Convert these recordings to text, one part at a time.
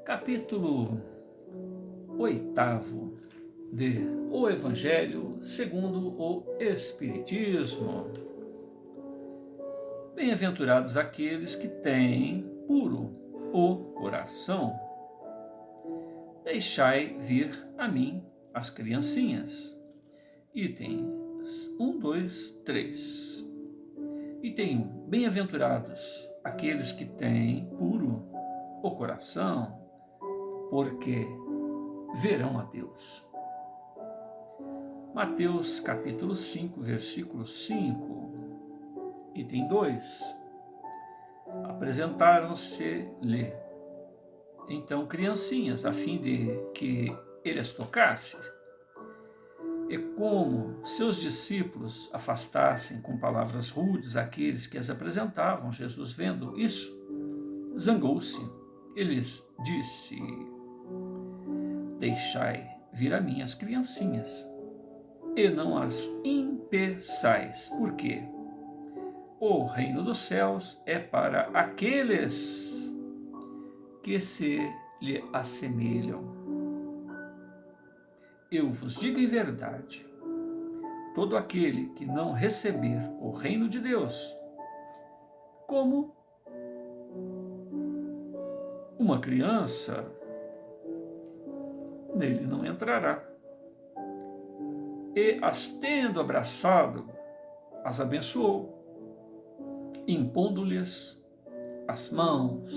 Capítulo 8 de O Evangelho segundo o Espiritismo. Bem-aventurados aqueles que têm puro o coração. Deixai vir a mim as criancinhas. Itens 1, 2, 3. Item 1. Bem-aventurados aqueles que têm puro o coração, porque verão a Deus. Mateus capítulo 5, versículo 5. Item 2. Apresentaram-se-lhe então criancinhas, a fim de que ele as tocasse. E como seus discípulos afastassem com palavras rudes aqueles que as apresentavam, Jesus, vendo isso, zangou-se e lhes disse: Deixai vir a mim as criancinhas, e não as impeçais, porque o reino dos céus é para aqueles que se lhe assemelham. Eu vos digo em verdade, todo aquele que não receber o reino de Deus como uma criança, nele não entrará. E as tendo abraçado, as abençoou, impondo-lhes as mãos.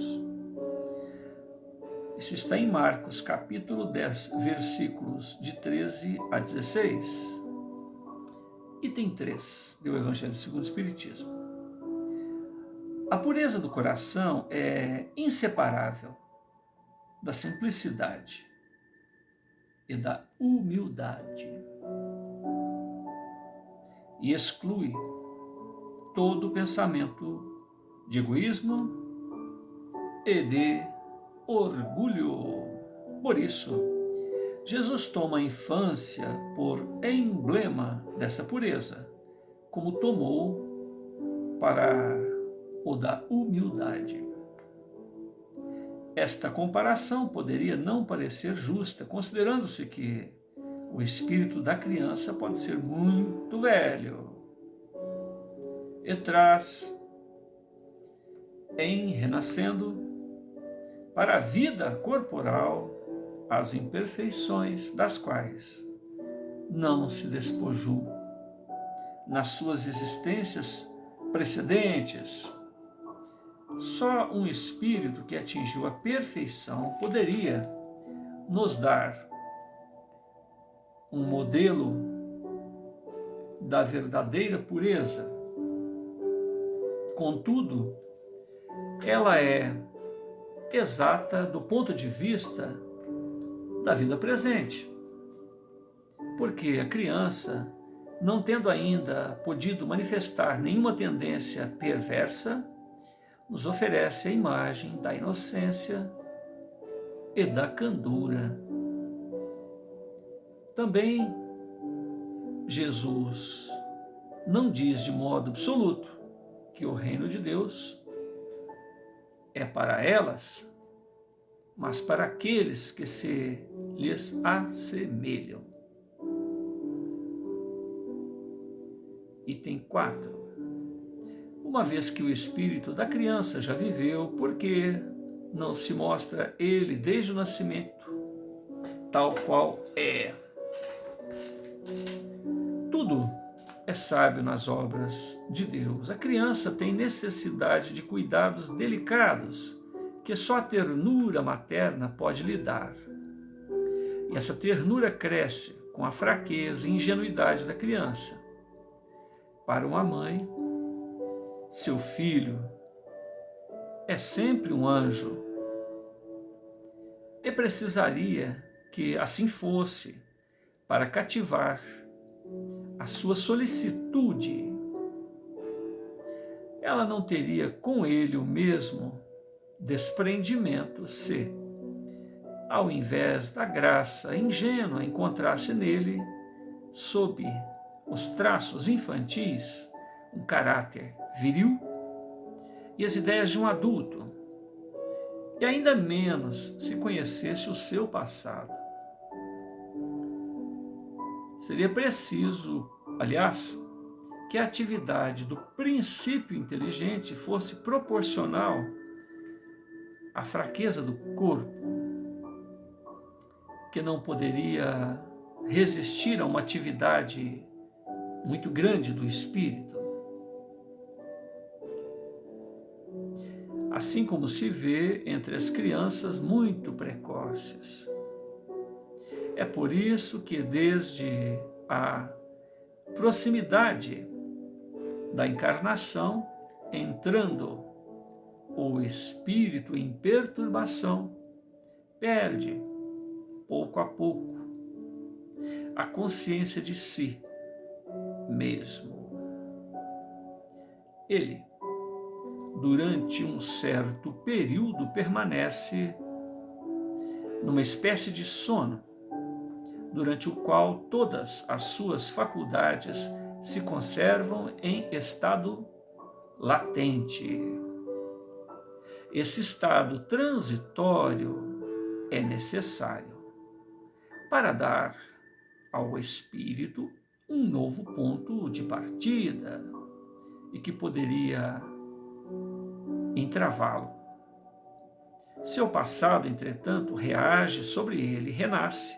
Isso está em Marcos, capítulo 10, versículos de 13 a 16. Item 3 do Evangelho segundo o Espiritismo. A pureza do coração é inseparável da simplicidade e da humildade, e exclui todo pensamento de egoísmo e de orgulho. Por isso, Jesus toma a infância por emblema dessa pureza, como tomou para o da humildade. Esta comparação poderia não parecer justa, considerando-se que o espírito da criança pode ser muito velho e traz, em renascendo, para a vida corporal as imperfeições das quais não se despojou nas suas existências precedentes. Só um espírito que atingiu a perfeição poderia nos dar um modelo da verdadeira pureza. Contudo, ela é exata do ponto de vista da vida presente, porque a criança, não tendo ainda podido manifestar nenhuma tendência perversa, nos oferece a imagem da inocência e da candura. Também Jesus não diz de modo absoluto que o reino de Deus é para elas, mas para aqueles que se lhes assemelham. Item 4. Uma vez que o espírito da criança já viveu, por que não se mostra ele desde o nascimento, tal qual é? Tudo é sábio nas obras de Deus. A criança tem necessidade de cuidados delicados que só a ternura materna pode lhe dar. E essa ternura cresce com a fraqueza e ingenuidade da criança. Para uma mãe, seu filho é sempre um anjo e precisaria que assim fosse para cativar a sua solicitude. Ela não teria com ele o mesmo desprendimento se, ao invés da graça ingênua, encontrasse nele, sob os traços infantis, um caráter viril e as ideias de um adulto e ainda menos se conhecesse o seu passado. Seria preciso, aliás, que a atividade do princípio inteligente fosse proporcional à fraqueza do corpo, que não poderia resistir a uma atividade muito grande do espírito. Assim como se vê entre as crianças muito precoces. É por isso que desde a proximidade da encarnação, entrando o espírito em perturbação, perde, pouco a pouco, a consciência de si mesmo. Ele, durante um certo período, permanece numa espécie de sono, durante o qual todas as suas faculdades se conservam em estado latente. Esse estado transitório é necessário para dar ao espírito um novo ponto de partida e que poderia entravá-lo. Seu passado, entretanto, reage sobre ele, renasce,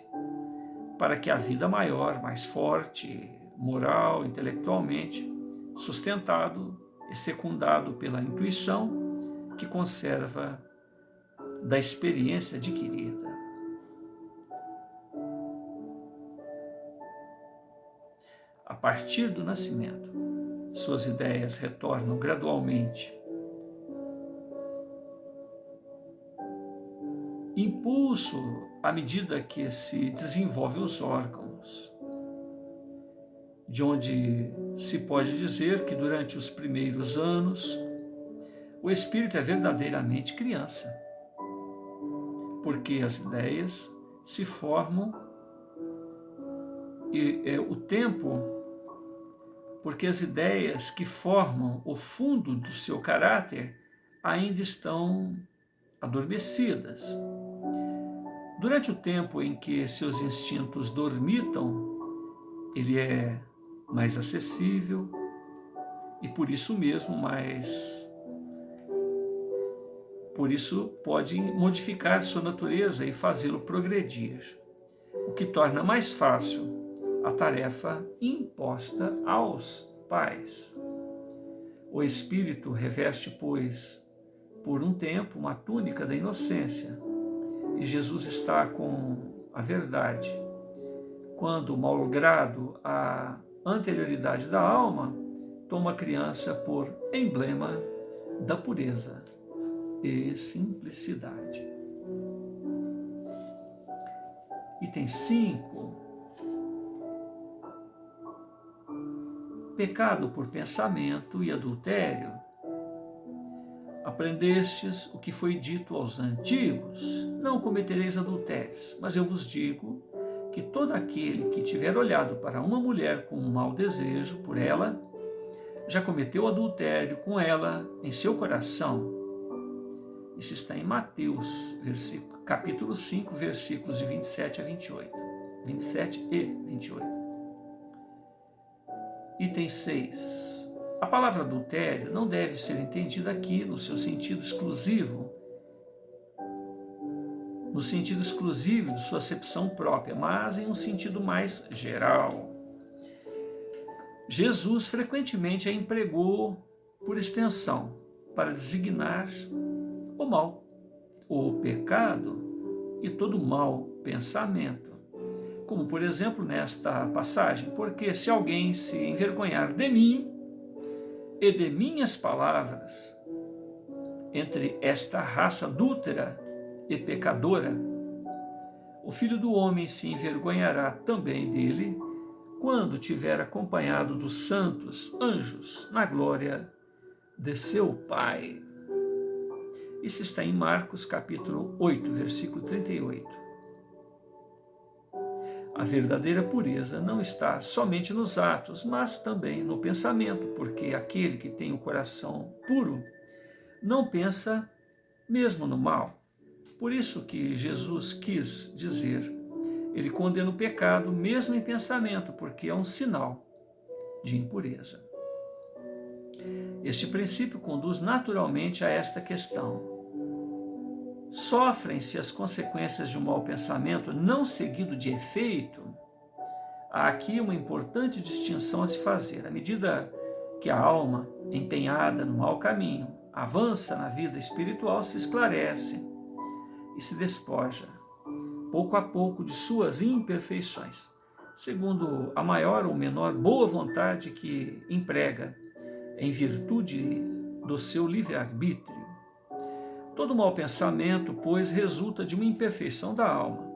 para que a vida maior, mais forte, moral, intelectualmente, sustentado e secundado pela intuição que conserva da experiência adquirida. A partir do nascimento, suas ideias retornam gradualmente. Impulso à medida que se desenvolvem os órgãos, de onde se pode dizer que durante os primeiros anos o espírito é verdadeiramente criança, porque as ideias se formam e o tempo, porque as ideias que formam o fundo do seu caráter ainda estão adormecidas. Durante o tempo em que seus instintos dormitam, ele é mais acessível e por isso mesmo por isso pode modificar sua natureza e fazê-lo progredir, o que torna mais fácil a tarefa imposta aos pais. O espírito reveste, pois, por um tempo, uma túnica da inocência, e Jesus está com a verdade, quando, malgrado a anterioridade da alma, toma a criança por emblema da pureza e simplicidade. Item 5. Pecado por pensamento e adultério. Aprendestes o que foi dito aos antigos: não cometereis adultérios. Mas eu vos digo que todo aquele que tiver olhado para uma mulher com um mau desejo por ela, já cometeu adultério com ela em seu coração. Isso está em Mateus, capítulo 5, versículos de 27 a 28. 27 e 28. Item 6. A palavra adultério não deve ser entendida aqui no seu sentido exclusivo, de sua acepção própria, mas em um sentido mais geral. Jesus frequentemente a empregou por extensão para designar o mal, o pecado e todo mau pensamento. Como, por exemplo, nesta passagem: porque se alguém se envergonhar de mim e de minhas palavras, entre esta raça adúltera e pecadora, o Filho do Homem se envergonhará também dele, quando tiver acompanhado dos santos anjos na glória de seu Pai. Isso está em Marcos, capítulo 8, versículo 38. A verdadeira pureza não está somente nos atos, mas também no pensamento, porque aquele que tem o coração puro não pensa mesmo no mal. Por isso que Jesus quis dizer, ele condena o pecado mesmo em pensamento, porque é um sinal de impureza. Este princípio conduz naturalmente a esta questão. Sofrem-se as consequências de um mau pensamento não seguido de efeito? Há aqui uma importante distinção a se fazer. À medida que a alma, empenhada no mau caminho, avança na vida espiritual, se esclarece e se despoja, pouco a pouco, de suas imperfeições, segundo a maior ou menor boa vontade que emprega, em virtude do seu livre-arbítrio. Todo mau pensamento, pois, resulta de uma imperfeição da alma,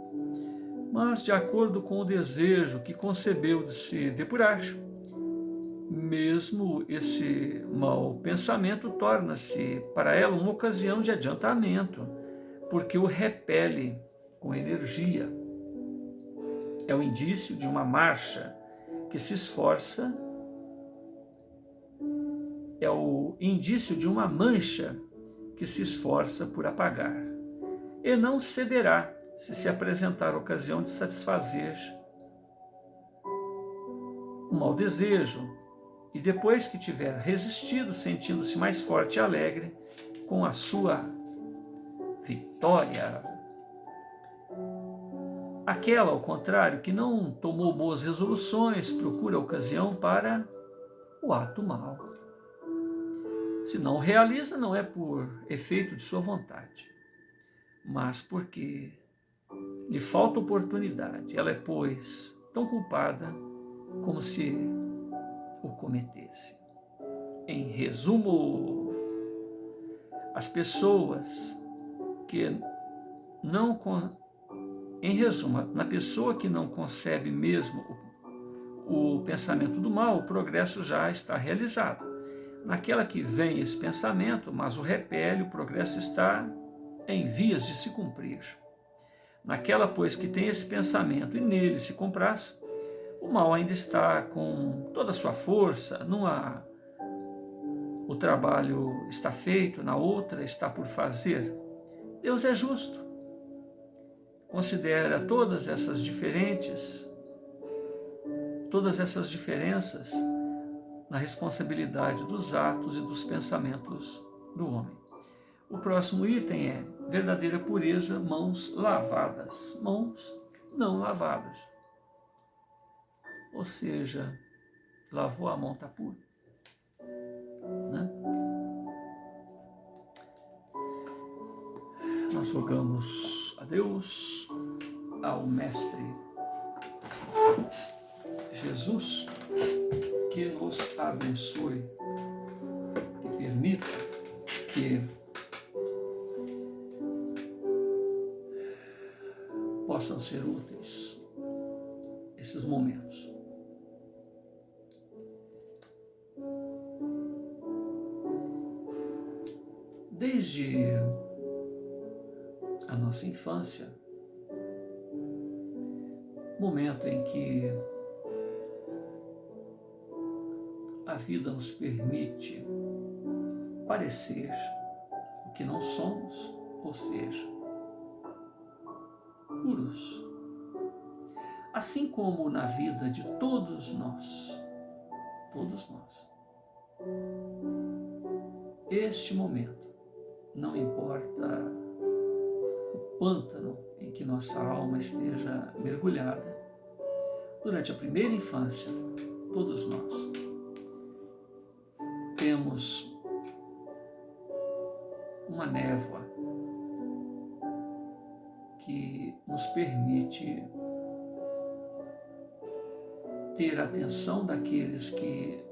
mas de acordo com o desejo que concebeu de se depurar. Mesmo esse mau pensamento torna-se para ela uma ocasião de adiantamento, porque o repele com energia. É o indício de uma marcha que se esforça, é o indício de uma mancha que se esforça por apagar. E não cederá se apresentar a ocasião de satisfazer o mau desejo, e depois que tiver resistido, sentindo-se mais forte e alegre com a sua vitória. Aquela, ao contrário, que não tomou boas resoluções, procura a ocasião para o ato mau. Se não realiza, não é por efeito de sua vontade, mas porque lhe falta oportunidade. Ela é, pois, tão culpada como se o cometesse. Em resumo, as pessoas que não... Em resumo, na pessoa que não concebe mesmo o pensamento do mal, o progresso já está realizado. Naquela que vem esse pensamento, mas o repele, o progresso está em vias de se cumprir. Naquela, pois, que tem esse pensamento e nele se compraz, o mal ainda está com toda a sua força, numa o trabalho está feito, na outra está por fazer. Deus é justo. Considera todas essas diferenças na responsabilidade dos atos e dos pensamentos do homem. O próximo item é verdadeira pureza, mãos lavadas. Mãos não lavadas. Ou seja, lavou a mão, está puro. Né? Nós rogamos a Deus, ao Mestre Jesus, que nos abençoe, que permita que possam ser úteis esses momentos. Desde a nossa infância, momento em que a vida nos permite parecer o que não somos, ou seja, puros. Assim como na vida de todos nós, este momento, não importa o pântano em que nossa alma esteja mergulhada, durante a primeira infância, todos nós temos uma névoa que nos permite ter a atenção daqueles que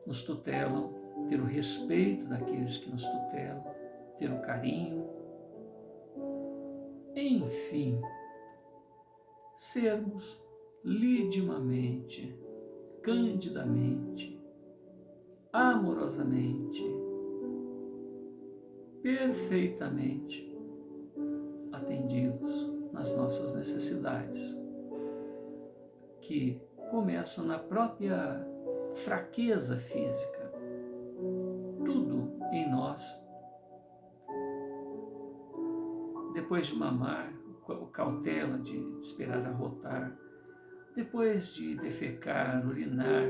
nos tutelam, ter o respeito daqueles que nos tutelam, ter o carinho, enfim, sermos lidimamente, candidamente, amorosamente, perfeitamente atendidos nas nossas necessidades, que começam na própria fraqueza física. Tudo em nós depois de mamar, cautela de esperar arrotar, depois de defecar, urinar,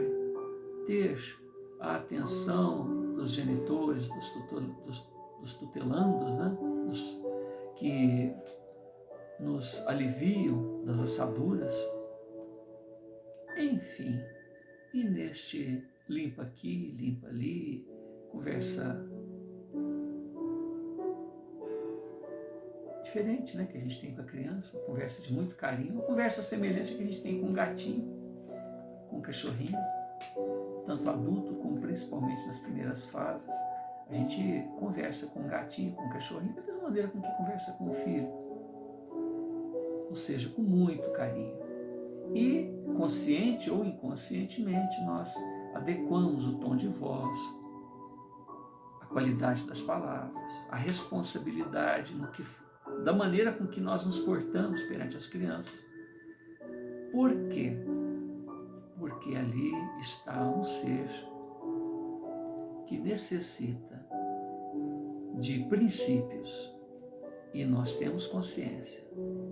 ter a atenção dos genitores, dos tutelandos, né? Que nos aliviam das assaduras. Enfim, e neste limpa aqui, limpa ali, conversa diferente, né, que a gente tem com a criança, uma conversa de muito carinho, uma conversa semelhante que a gente tem com um gatinho, com um cachorrinho, tanto adulto como principalmente nas primeiras fases. A gente conversa com um gatinho, com um cachorrinho, da mesma maneira com que conversa com o filho, ou seja, com muito carinho. E, consciente ou inconscientemente, nós adequamos o tom de voz, a qualidade das palavras, a responsabilidade da maneira com que nós nos portamos perante as crianças. Por quê? Porque ali está um ser que necessita de princípios, e nós temos consciência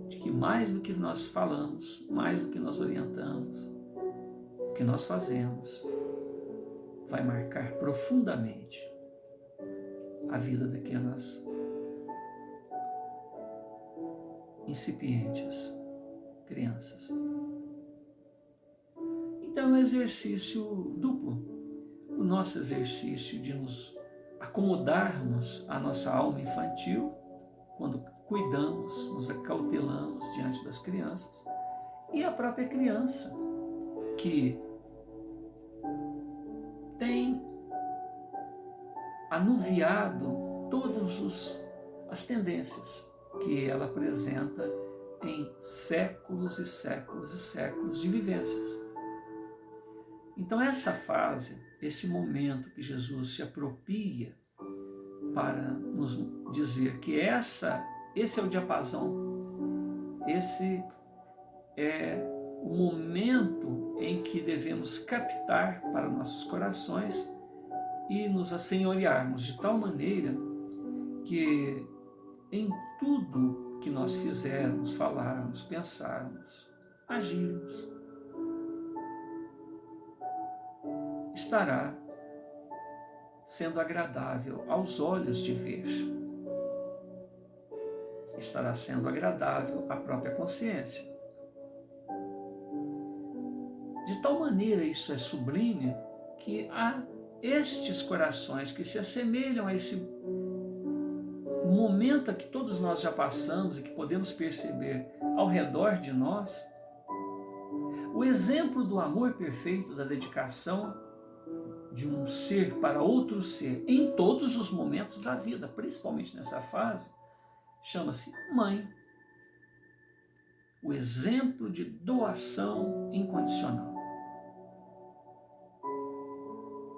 de que mais do que nós falamos, mais do que nós orientamos, o que nós fazemos vai marcar profundamente a vida daquelas incipientes crianças. Então é um exercício duplo. O nosso exercício de nos acomodarmos à nossa alma infantil, quando cuidamos, nos acautelamos diante das crianças, e a própria criança, que tem anuviado todas as tendências que ela apresenta em séculos e séculos e séculos de vivências. Então essa fase, esse momento que Jesus se apropria para nos dizer que esse é o diapasão, esse é o momento em que devemos captar para nossos corações e nos assenhorearmos de tal maneira que em tudo que nós fizermos, falarmos, pensarmos, agirmos, estará sendo agradável aos olhos de ver. Estará sendo agradável à própria consciência. De tal maneira isso é sublime que há estes corações que se assemelham a esse momento a que todos nós já passamos e que podemos perceber ao redor de nós, o exemplo do amor perfeito, da dedicação de um ser para outro ser em todos os momentos da vida, principalmente nessa fase, chama-se mãe. O exemplo de doação incondicional.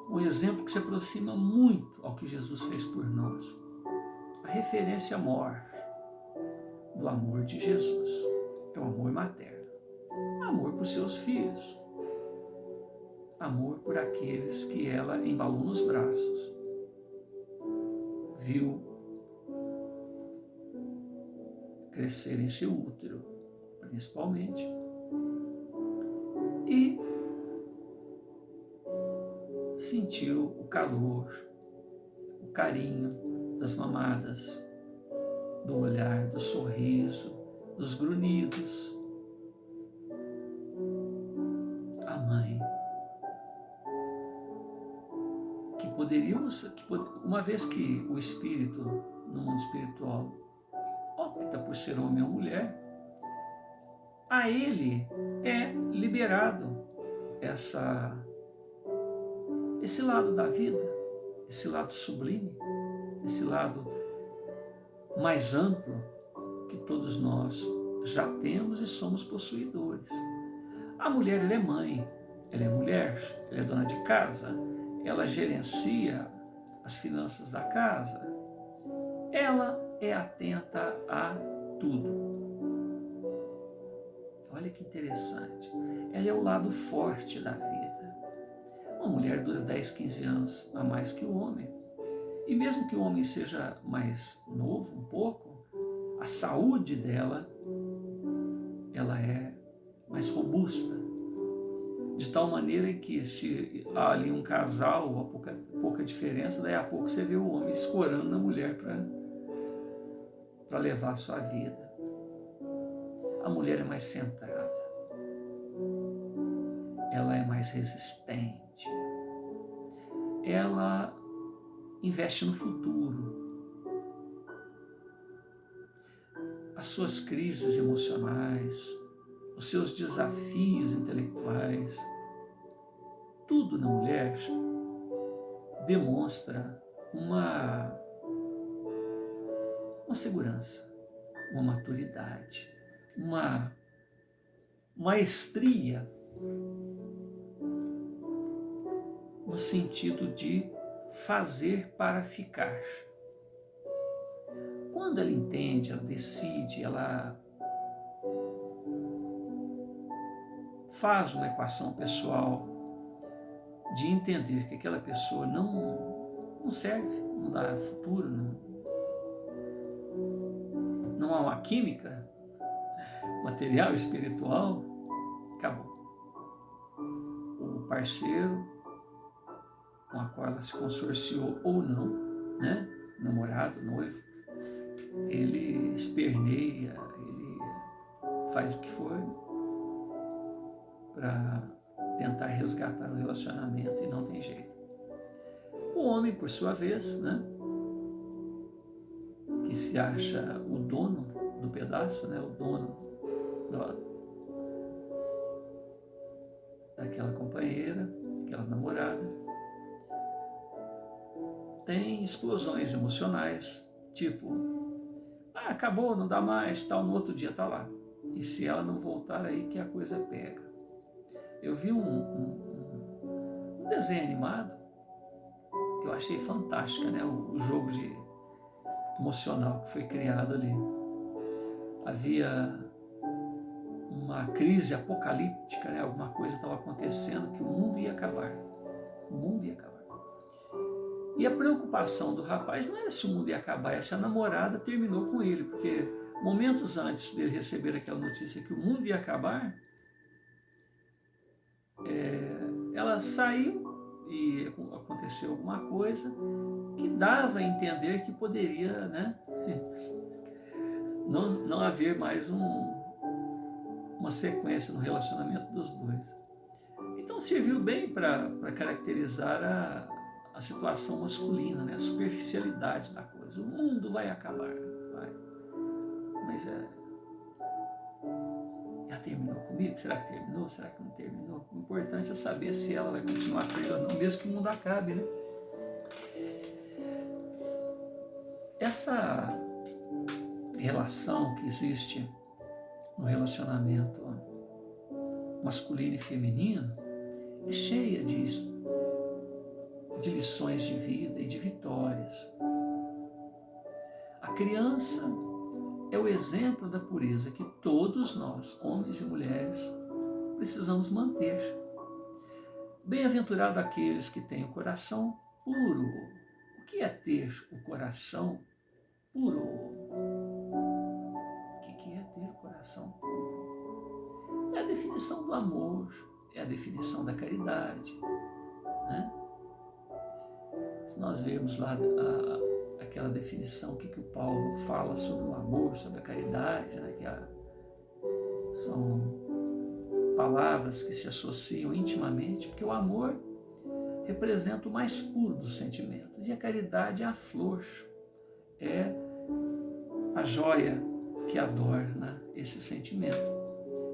Um exemplo que se aproxima muito ao que Jesus fez por nós. A referência maior do amor de Jesus é o amor materno. Amor por seus filhos. Amor por aqueles que ela embalou nos braços. Viu crescer em seu útero, principalmente. E sentiu o calor, o carinho das mamadas, do olhar, do sorriso, dos grunhidos. A mãe, uma vez que o espírito, no mundo espiritual, opta por ser homem ou mulher, a ele é liberado esse lado da vida, esse lado sublime, esse lado mais amplo que todos nós já temos e somos possuidores. A mulher, ela é mãe, ela é mulher, ela é dona de casa, ela gerencia as finanças da casa, ela é atenta a tudo. Olha que interessante, ela é o lado forte da vida. Uma mulher dura 10, 15 anos a mais que o homem. E mesmo que o homem seja mais novo um pouco, a saúde dela, ela é mais robusta, de tal maneira que se há ali um casal, há pouca diferença, daí a pouco você vê o homem escorando na mulher para levar a sua vida. A mulher é mais centrada, ela é mais resistente, ela investe no futuro. As suas crises emocionais, os seus desafios intelectuais, tudo na mulher demonstra uma segurança, uma maturidade, uma maestria no sentido de fazer para ficar. Quando ela entende, ela decide, ela faz uma equação pessoal de entender que aquela pessoa não serve, não dá futuro, não há uma química material, espiritual, acabou. O parceiro com a qual ela se consorciou ou não, né? Namorado, noivo, ele esperneia, ele faz o que for para tentar resgatar o relacionamento e não tem jeito. O homem, por sua vez, né, que se acha o dono do pedaço, né, o dono daquela companheira, daquela namorada, tem explosões emocionais, tipo, acabou, não dá mais, tal, no outro dia tá lá. E se ela não voltar, aí que a coisa pega. Eu vi um desenho animado que eu achei fantástica, né? O jogo emocional que foi criado ali. Havia uma crise apocalíptica, né? Alguma coisa estava acontecendo que o mundo ia acabar. O mundo ia acabar. E a preocupação do rapaz não era se o mundo ia acabar, é se a namorada terminou com ele, porque momentos antes dele receber aquela notícia que o mundo ia acabar, ela saiu e aconteceu alguma coisa que dava a entender que poderia, né, não haver mais uma sequência no relacionamento dos dois. Então serviu bem para caracterizar a situação masculina, né, a superficialidade da coisa. O mundo vai acabar, vai. Mas ela terminou comigo? Será que terminou? Será que não terminou? O importante é saber se ela vai continuar com ele ou não, mesmo que o mundo acabe, né? Essa relação que existe no relacionamento masculino e feminino é cheia de lições de vida e de vitórias. A criança é o exemplo da pureza que todos nós, homens e mulheres, precisamos manter. Bem-aventurado aqueles que têm o coração puro. O que é ter o coração puro? O que é ter o coração puro? É a definição do amor, é a definição da caridade, né? Se nós vermos lá aquela definição, o que o Paulo fala sobre o amor, sobre a caridade, né? São palavras que se associam intimamente, porque o amor representa o mais puro dos sentimentos e a caridade é a flor, é a joia que adorna esse sentimento.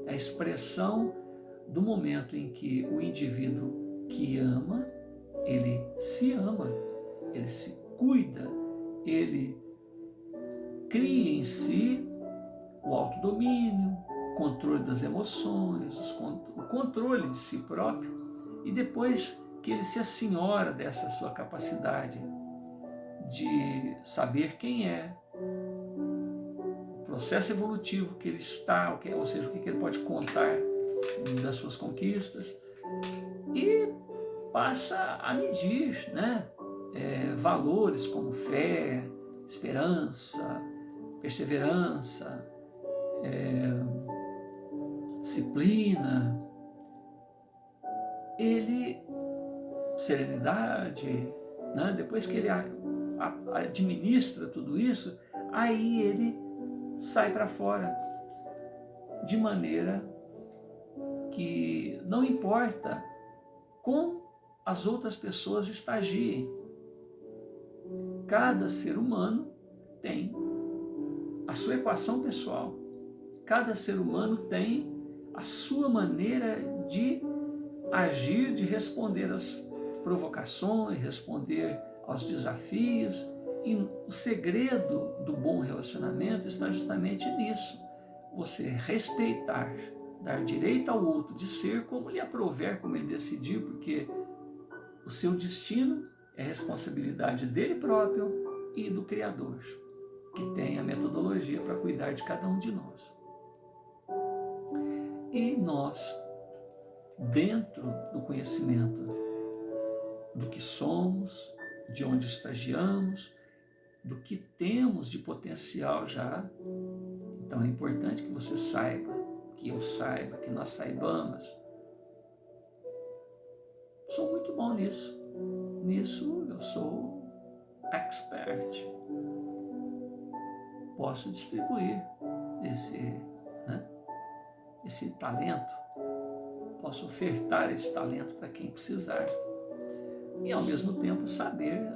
É a expressão do momento em que o indivíduo que ama, ele se ama, ele se cuida, ele cria em si o autodomínio, o controle das emoções, o controle de si próprio, e depois que ele se assenhora dessa sua capacidade de saber quem é, o processo evolutivo que ele está, ou seja, o que ele pode contar das suas conquistas, e passa a medir, né, valores como fé, esperança, perseverança, disciplina, serenidade, né? Depois que ele administra tudo isso, aí ele sai para fora, de maneira que não importa como as outras pessoas estagiem. Cada ser humano tem a sua equação pessoal. Cada ser humano tem a sua maneira de agir, de responder às provocações, responder aos desafios. E o segredo do bom relacionamento está justamente nisso. Você respeitar, dar direito ao outro de ser como lhe aprouver, como ele decidir, porque o seu destino é responsabilidade dele próprio e do Criador, que tem a metodologia para cuidar de cada um de nós. E nós, dentro do conhecimento do que somos, de onde estagiamos, do que temos de potencial já, então é importante que você saiba, que eu saiba, que nós saibamos. Sou muito bom nisso. Nisso eu sou expert. Posso distribuir esse talento, posso ofertar esse talento para quem precisar. E ao mesmo tempo saber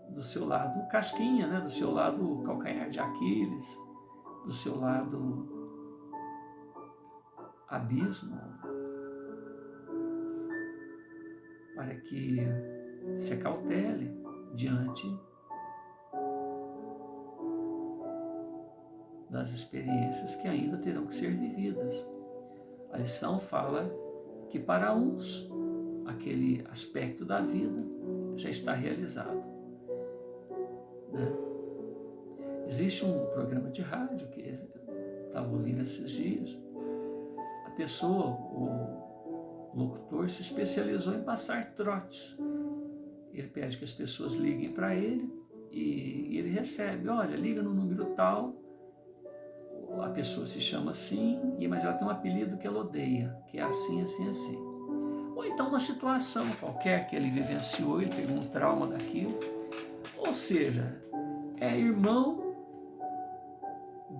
do seu lado casquinha, né? Do seu lado calcanhar de Aquiles, do seu lado abismo, para que se acautele diante das experiências que ainda terão que ser vividas. A lição fala que para uns aquele aspecto da vida já está realizado, né? Existe um programa de rádio que eu estava ouvindo esses dias. A pessoa, o locutor, se especializou em passar trotes. Ele pede que as pessoas liguem para ele e ele recebe: olha, liga no número tal, a pessoa se chama assim, mas ela tem um apelido que ela odeia, que é assim, assim, assim. Ou então uma situação qualquer que ele vivenciou, ele pegou um trauma daquilo. Ou seja, é irmão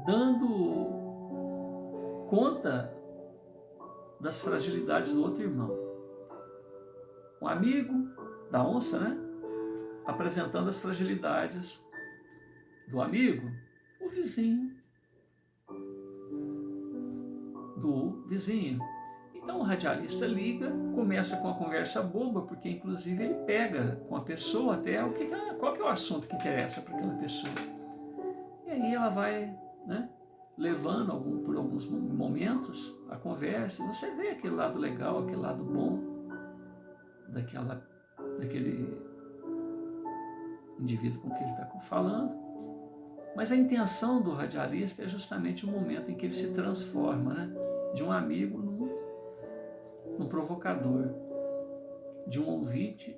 dando conta das fragilidades do outro irmão. Um amigo da onça, né? Apresentando as fragilidades do amigo, o vizinho do vizinho. Então o radialista liga, começa com uma conversa boba, porque inclusive ele pega com a pessoa até qual que é o assunto que interessa para aquela pessoa. E aí ela vai, né, levando por alguns momentos a conversa, e você vê aquele lado legal, aquele lado bom daquele indivíduo com quem ele está falando. Mas a intenção do radialista é justamente o momento em que ele se transforma, né, de um amigo num provocador, de um ouvinte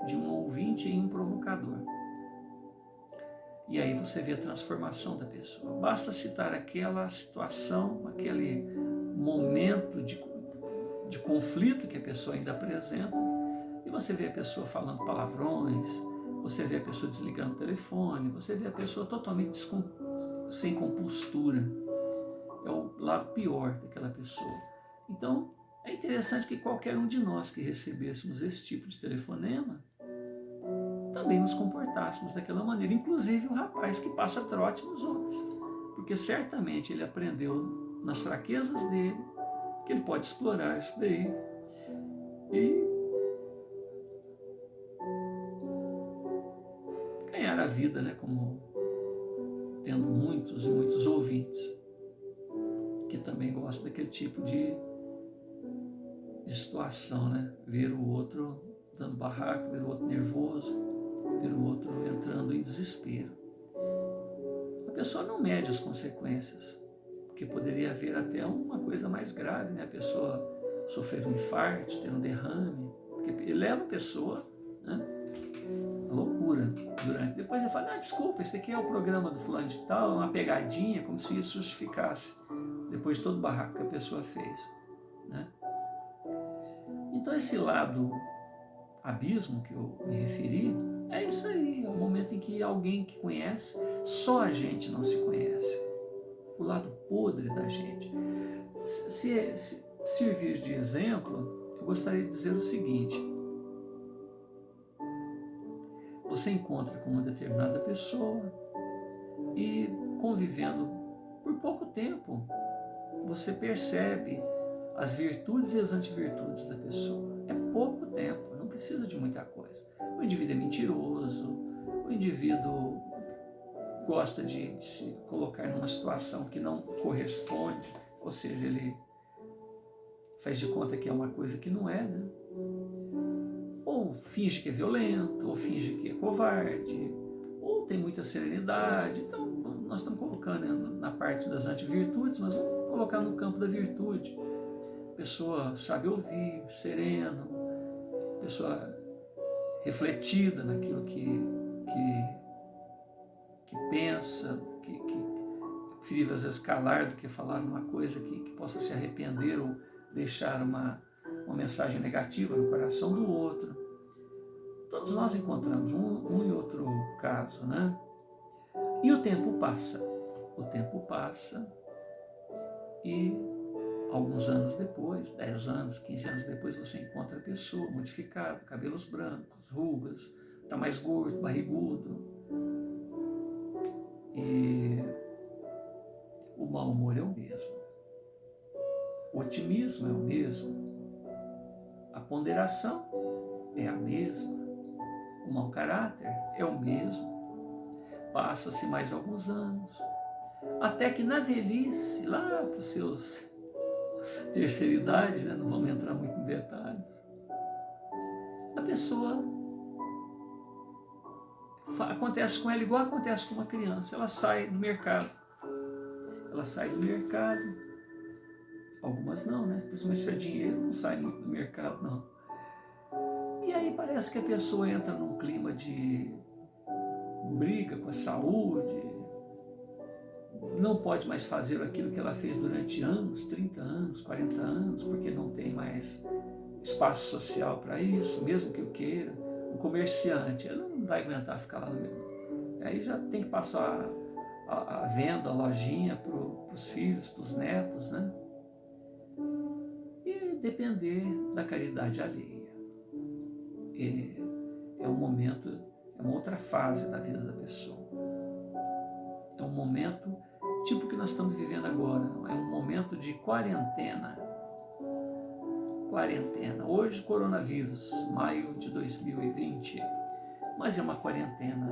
em um provocador. E aí você vê a transformação da pessoa. Basta citar aquela situação, aquele momento de conflito que a pessoa ainda apresenta, e você vê a pessoa falando palavrões, você vê a pessoa desligando o telefone, você vê a pessoa totalmente sem compostura. É o lado pior daquela pessoa. Então, é interessante que qualquer um de nós que recebêssemos esse tipo de telefonema também nos comportássemos daquela maneira, inclusive o rapaz que passa trote nos outros, porque certamente ele aprendeu nas fraquezas dele que ele pode explorar isso daí e ganhar a vida, né, como tendo muitos e muitos ouvintes que também gostam daquele tipo de situação, né? Ver o outro dando barraco, ver o outro nervoso, ver o outro entrando em desespero. A pessoa não mede as consequências, porque poderia haver até uma coisa mais grave, né? A pessoa sofrer um infarto, ter um derrame, porque leva a pessoa, né, à loucura. dura depois ele fala, desculpa, esse aqui é o programa do fulano de tal, é uma pegadinha, como se isso justificasse depois de todo o barraco que a pessoa fez, né? Então esse lado abismo que eu me referi, é isso aí, é o momento em que alguém que conhece, só a gente não se conhece, o lado podre da gente. Se servir de exemplo, eu gostaria de dizer o seguinte: você encontra com uma determinada pessoa e, convivendo por pouco tempo, você percebe as virtudes e as antivirtudes da pessoa. É pouco tempo, não precisa de muita coisa. O indivíduo é mentiroso, o indivíduo gosta de se colocar numa situação que não corresponde, ou seja, ele faz de conta que é uma coisa que não é, né? Ou finge que é violento, ou finge que é covarde, ou tem muita serenidade. Então, nós estamos colocando na parte das antivirtudes, mas vamos colocar no campo da virtude. Pessoa sabe ouvir, sereno, pessoa refletida naquilo que pensa, que prefere às vezes calar do que falar uma coisa que possa se arrepender ou deixar uma mensagem negativa no coração do outro. Todos nós encontramos um e outro caso, né? E o tempo passa e alguns anos depois, 10 anos, 15 anos depois, você encontra a pessoa modificada, cabelos brancos, rugas, está mais gordo, barrigudo. E o mau humor é o mesmo. O otimismo é o mesmo. A ponderação é a mesma. O mau caráter é o mesmo. Passa-se mais alguns anos, até que na velhice, lá para os seus terceira idade, né? Não vamos entrar muito em detalhes, a pessoa, acontece com ela igual acontece com uma criança, ela sai do mercado, algumas não, né? Principalmente se é dinheiro, não sai muito do mercado, não. E aí parece que a pessoa entra num clima de briga com a saúde, não pode mais fazer aquilo que ela fez durante anos, 30 anos, 40 anos, porque não tem mais espaço social para isso, mesmo que eu queira. Um comerciante, ele não vai aguentar ficar lá no meio. Aí já tem que passar a venda, a lojinha para os filhos, para os netos, né? E depender da caridade alheia. É um momento, é uma outra fase da vida da pessoa. É um momento tipo que nós estamos vivendo agora, é um momento de quarentena. Hoje, coronavírus, maio de 2020, mas é uma quarentena